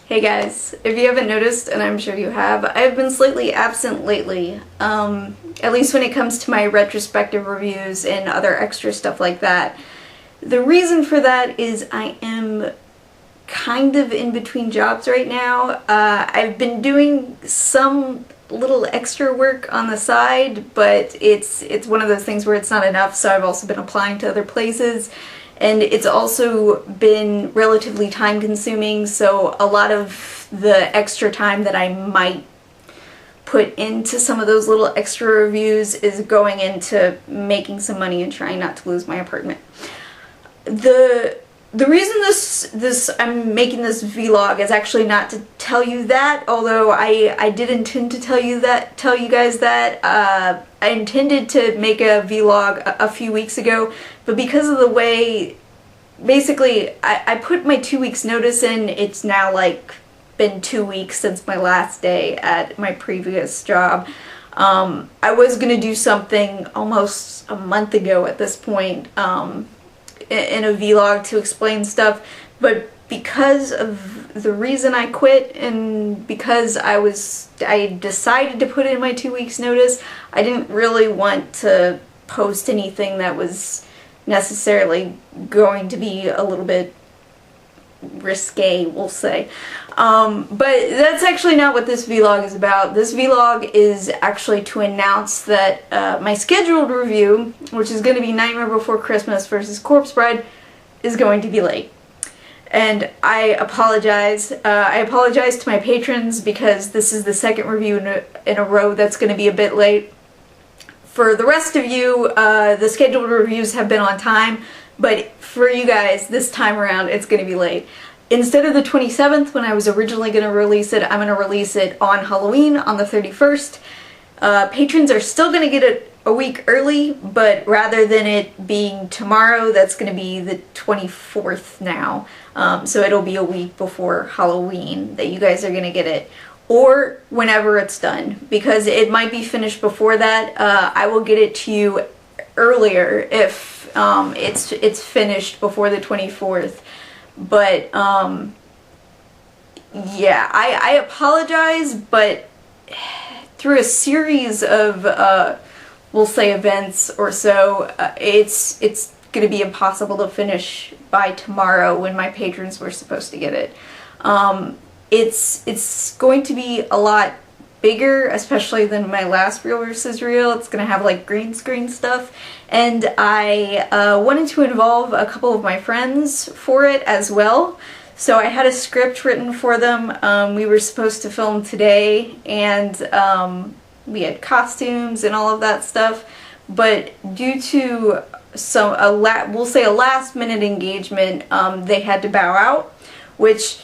Hey guys, if you haven't noticed, and I'm sure you have, I've been slightly absent lately, at least when it comes to my retrospective reviews and other extra stuff like that. The reason for that is I am kind of in between jobs right now. I've been doing some little extra work on the side, but it's one of those things where it's not enough, so I've also been applying to other places. And it's also been relatively time consuming, so a lot of the extra time that I might put into some of those little extra reviews is going into making some money and trying not to lose my apartment. The reason I'm making this vlog is actually not to tell you that, although I did intend to tell you guys that. I intended to make a vlog a few weeks ago, but because of the way, basically, I put my 2 weeks notice in. It's now like been 2 weeks since my last day at my previous job. I was gonna do something almost a month ago at this point, in a vlog to explain stuff, but because of the reason I quit and because I decided to put in my 2 weeks notice, I didn't really want to post anything that was necessarily going to be a little bit risque, we'll say. But that's actually not what this vlog is about. This vlog is actually to announce that my scheduled review, which is going to be Nightmare Before Christmas versus Corpse Bride, is going to be late. And I apologize. I apologize to my patrons because this is the second review in a row that's going to be a bit late. For the rest of you, the scheduled reviews have been on time, but for you guys, this time around, it's going to be late. Instead of the 27th, when I was originally going to release it, I'm going to release it on Halloween, on the 31st. Patrons are still going to get it a week early, but rather than it being tomorrow, that's going to be the 24th now. So it'll be a week before Halloween that you guys are going to get it. Or whenever it's done, because it might be finished before that. I will get it to you earlier if it's finished before the 24th. But yeah, I apologize, but through a series of we'll say events or so, it's gonna be impossible to finish by tomorrow when my patrons were supposed to get it. It's going to be a lot bigger, especially than my last Real vs. Real. It's going to have like green screen stuff, and I wanted to involve a couple of my friends for it as well. So I had a script written for them. We were supposed to film today, and we had costumes and all of that stuff, but due to we'll say a last minute engagement, they had to bow out, which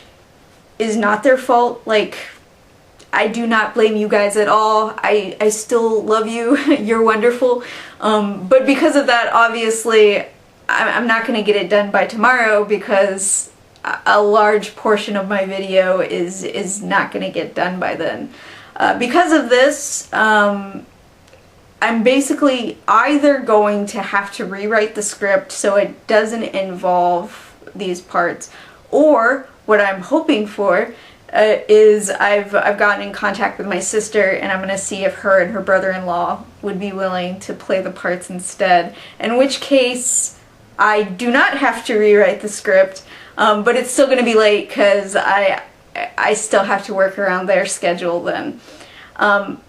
is not their fault. Like, I do not blame you guys at all. I still love you. You're wonderful. But because of that, obviously, I'm not going to get it done by tomorrow because a large portion of my video is not going to get done by then. Because of this, I'm basically either going to have to rewrite the script so it doesn't involve these parts, or what I'm hoping for is I've gotten in contact with my sister, and I'm going to see if her and her brother-in-law would be willing to play the parts instead, in which case I do not have to rewrite the script, but it's still going to be late because I still have to work around their schedule then.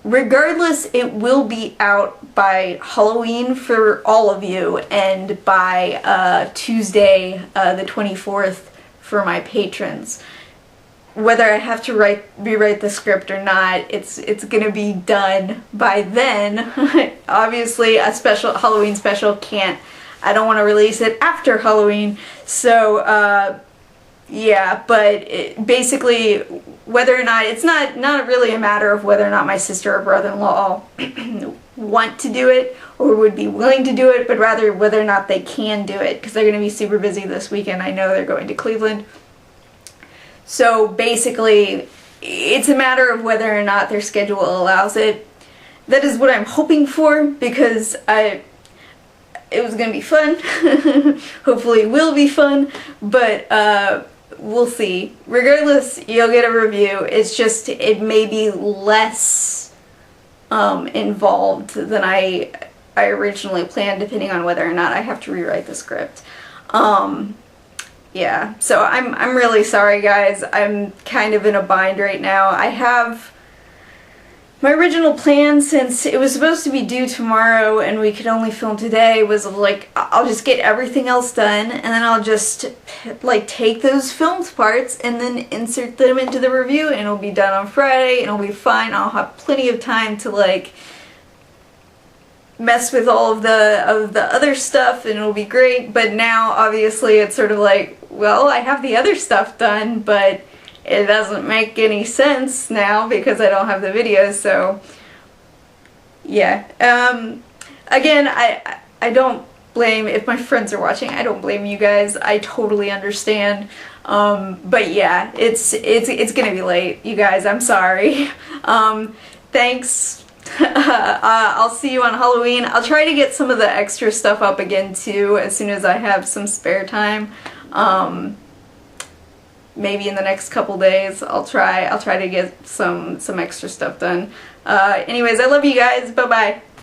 Regardless, it will be out by Halloween for all of you, and by Tuesday, the 24th, for my patrons. Whether I have to rewrite the script or not, it's gonna be done by then. Obviously, a special Halloween special I don't want to release it after Halloween, so yeah, but basically, whether or not, it's not really a matter of whether or not my sister or brother-in-law want to do it or would be willing to do it, but rather whether or not they can do it, because they're going to be super busy this weekend. I know they're going to Cleveland. So basically, it's a matter of whether or not their schedule allows it. That is what I'm hoping for, because it was going to be fun. Hopefully it will be fun, but we'll see. Regardless, you'll get a review. It's just, it may be less involved than I originally planned, depending on whether or not I have to rewrite the script. Yeah, so I'm really sorry, guys. I'm kind of in a bind right now. I have my original plan, since it was supposed to be due tomorrow and we could only film today, was like, I'll just get everything else done and then I'll just like take those filmed parts and then insert them into the review, and it'll be done on Friday and it'll be fine. I'll have plenty of time to like mess with all of the other stuff and it'll be great. But now obviously it's sort of like, well, I have the other stuff done, but it doesn't make any sense now because I don't have the videos. So yeah, again, I don't blame, if my friends are watching, I don't blame you guys. I totally understand. But yeah, it's gonna be late, you guys. I'm sorry. Thanks. I'll see you on Halloween. I'll try to get some of the extra stuff up again too as soon as I have some spare time. Maybe in the next couple days I'll try to get some extra stuff done. Anyways, I love you guys. Bye bye.